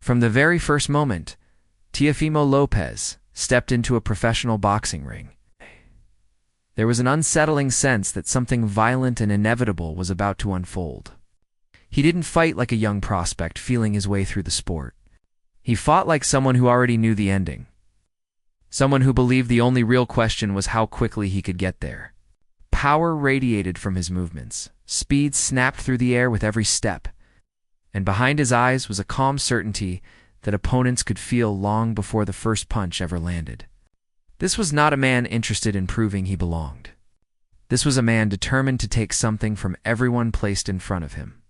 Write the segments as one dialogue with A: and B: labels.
A: From the very first moment, Teofimo Lopez stepped into a professional boxing ring. There was an unsettling sense that something violent and inevitable was about to unfold. He didn't fight like a young prospect feeling his way through the sport. He fought like someone who already knew the ending. Someone who believed the only real question was how quickly he could get there. Power radiated from his movements. Speed snapped through the air with every step. And behind his eyes was a calm certainty that opponents could feel long before the first punch ever landed. This was not a man interested in proving he belonged. This was a man determined to take something from everyone placed in front of him.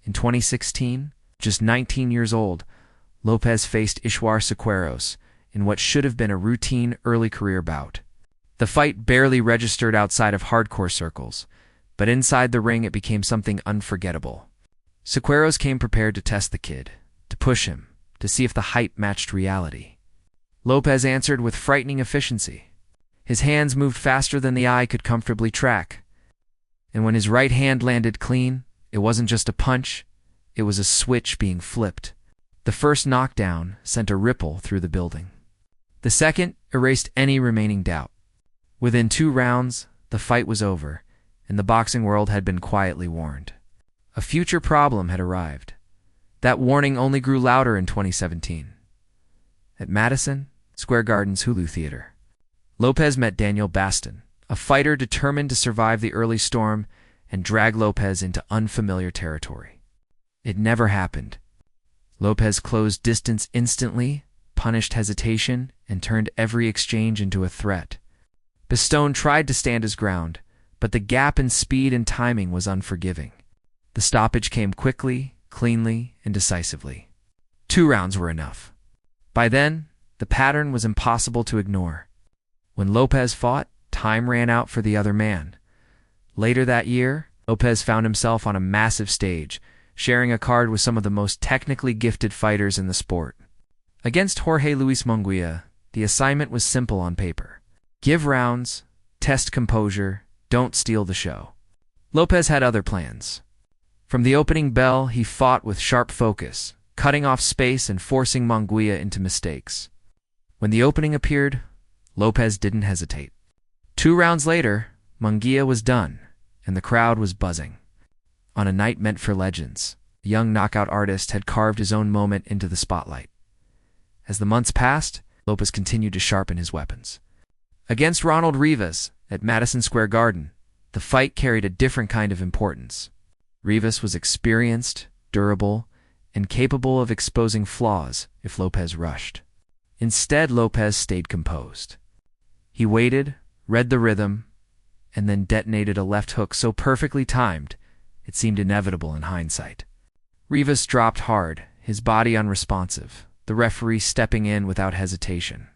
A: In 2016, just 19 years old, Lopez faced Ishwar Sequeiros in what should have been a routine early career bout. The fight barely registered outside of hardcore circles, but inside the ring it became something unforgettable. Sequeiros came prepared to test the kid, to push him, to see if the hype matched reality. Lopez answered with frightening efficiency. His hands moved faster than the eye could comfortably track. And when his right hand landed clean, it wasn't just a punch, it was a switch being flipped. The first knockdown sent a ripple through the building. The second erased any remaining doubt. Within 2 rounds, the fight was over, and the boxing world had been quietly warned. A future problem had arrived. That warning only grew louder in 2017. At Madison Square Garden's Hulu Theater, Lopez met Daniel Baston, a fighter determined to survive the early storm and drag Lopez into unfamiliar territory. It never happened. Lopez closed distance instantly, punished hesitation, and turned every exchange into a threat. Baston tried to stand his ground, but the gap in speed and timing was unforgiving. The stoppage came quickly, cleanly, and decisively. 2 rounds were enough. By then, the pattern was impossible to ignore. When Lopez fought, time ran out for the other man. Later that year, Lopez found himself on a massive stage, sharing a card with some of the most technically gifted fighters in the sport. Against Jorge Luis Munguia, the assignment was simple on paper. Give rounds, test composure, don't steal the show. Lopez had other plans. From the opening bell, he fought with sharp focus, cutting off space and forcing Munguia into mistakes. When the opening appeared, Lopez didn't hesitate. 2 rounds later, Munguia was done, and the crowd was buzzing. On a night meant for legends, the young knockout artist had carved his own moment into the spotlight. As the months passed, Lopez continued to sharpen his weapons. Against Ronald Rivas at Madison Square Garden, the fight carried a different kind of importance. Rivas was experienced, durable, and capable of exposing flaws if Lopez rushed. Instead, Lopez stayed composed. He waited, read the rhythm, and then detonated a left hook so perfectly timed it seemed inevitable in hindsight. Rivas dropped hard, his body unresponsive, the referee stepping in without hesitation.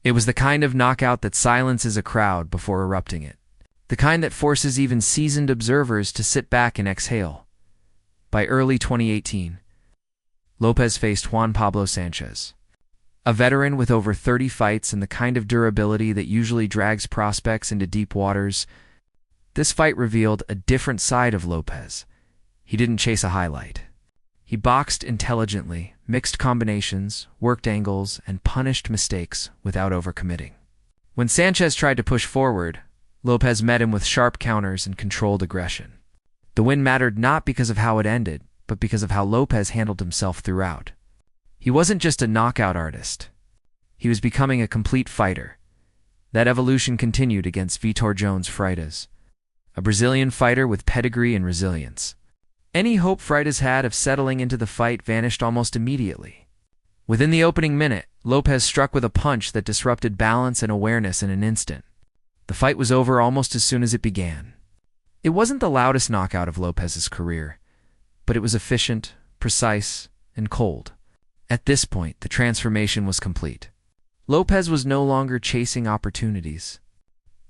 A: It was the kind of knockout that silences a crowd before erupting it. The kind that forces even seasoned observers to sit back and exhale. By early 2018, Lopez faced Juan Pablo Sanchez, a veteran with over 30 fights and the kind of durability that usually drags prospects into deep waters. This fight revealed a different side of Lopez. He didn't chase a highlight. He boxed intelligently, mixed combinations, worked angles, and punished mistakes without overcommitting. When Sanchez tried to push forward, Lopez met him with sharp counters and controlled aggression. The win mattered not because of how it ended, but because of how Lopez handled himself throughout. He wasn't just a knockout artist. He was becoming a complete fighter. That evolution continued against Vitor Jones Freitas, a Brazilian fighter with pedigree and resilience. Any hope Freitas had of settling into the fight vanished almost immediately. Within the opening minute, Lopez struck with a punch that disrupted balance and awareness in an instant. The fight was over almost as soon as it began. It wasn't the loudest knockout of Lopez's career, but it was efficient, precise, and cold. At this point, the transformation was complete. Lopez was no longer chasing opportunities.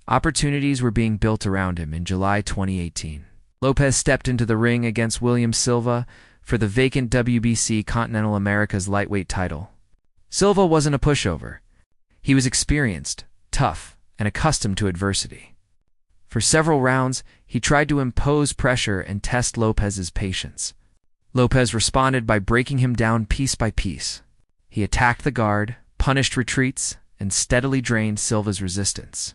A: Opportunities were being built around him. In July 2018, Lopez stepped into the ring against William Silva for the vacant WBC Continental Americas lightweight title. Silva wasn't a pushover. He was experienced, tough, and accustomed to adversity. For several rounds, he tried to impose pressure and test Lopez's patience. Lopez responded by breaking him down piece by piece. He attacked the guard, punished retreats, and steadily drained Silva's resistance.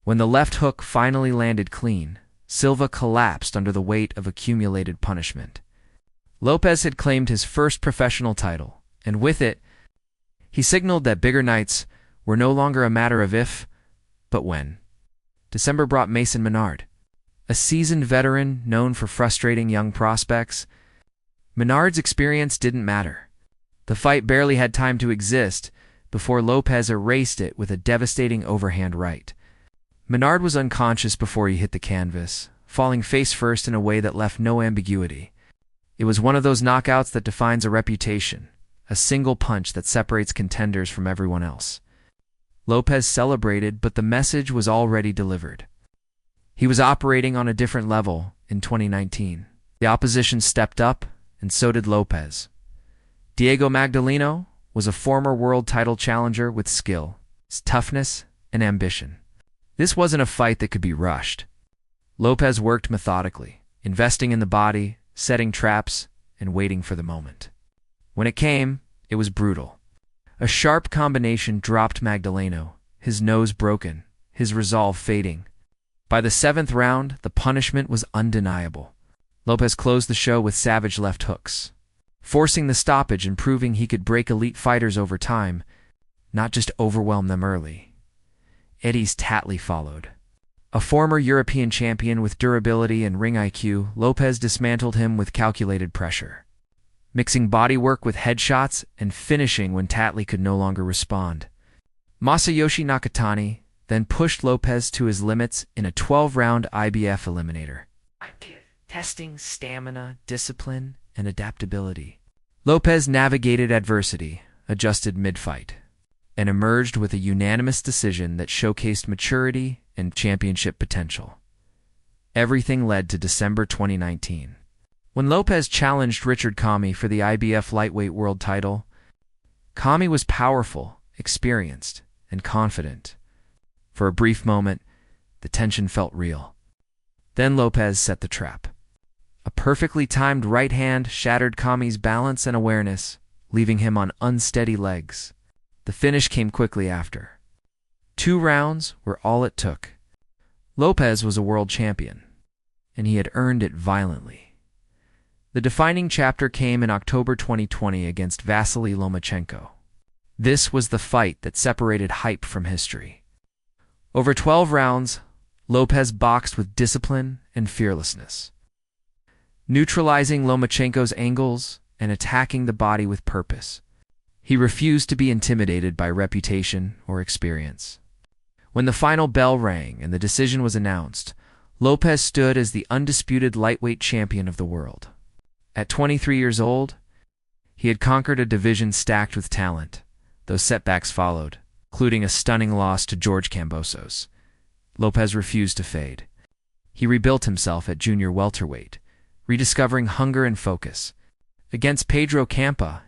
A: When the left hook finally landed clean, Silva collapsed under the weight of accumulated punishment. Lopez had claimed his first professional title, and with it, he signaled that bigger nights were no longer a matter of if, but when. December brought Mason Menard, a seasoned veteran known for frustrating young prospects. Menard's experience didn't matter. The fight barely had time to exist before Lopez erased it with a devastating overhand right. Menard was unconscious before he hit the canvas, falling face first in a way that left no ambiguity. It was one of those knockouts that defines a reputation, a single punch that separates contenders from everyone else. Lopez celebrated, but the message was already delivered. He was operating on a different level in 2019. The opposition stepped up, and so did Lopez. Diego Magdaleno was a former world title challenger with skill, toughness, and ambition. This wasn't a fight that could be rushed. Lopez worked methodically, investing in the body, setting traps, and waiting for the moment. When it came, it was brutal. A sharp combination dropped Magdaleno, his nose broken, his resolve fading. By the 7th round, the punishment was undeniable. Lopez closed the show with savage left hooks, forcing the stoppage and proving he could break elite fighters over time, not just overwhelm them early. Eddie's Tatley followed. A former European champion with durability and ring IQ, Lopez dismantled him with calculated pressure, mixing bodywork with headshots and finishing when Tatley could no longer respond. Masayoshi Nakatani then pushed Lopez to his limits in a 12-round IBF eliminator, testing stamina, discipline, and adaptability. Lopez navigated adversity, adjusted mid-fight, and emerged with a unanimous decision that showcased maturity and championship potential. Everything led to December 2019. When Lopez challenged Richard Kami for the IBF lightweight world title, Kami was powerful, experienced, and confident. For a brief moment, the tension felt real. Then Lopez set the trap. A perfectly timed right hand shattered Kami's balance and awareness, leaving him on unsteady legs. The finish came quickly after. 2 rounds were all it took. Lopez was a world champion, and he had earned it violently. The defining chapter came in October 2020 against Vasily Lomachenko. This was the fight that separated hype from history. Over 12 rounds, Lopez boxed with discipline and fearlessness, neutralizing Lomachenko's angles and attacking the body with purpose. He refused to be intimidated by reputation or experience. When the final bell rang and the decision was announced, Lopez stood as the undisputed lightweight champion of the world. At 23 years old, he had conquered a division stacked with talent, though setbacks followed, including a stunning loss to George Kambosos. Lopez refused to fade. He rebuilt himself at junior welterweight, rediscovering hunger and focus. Against Pedro Campa,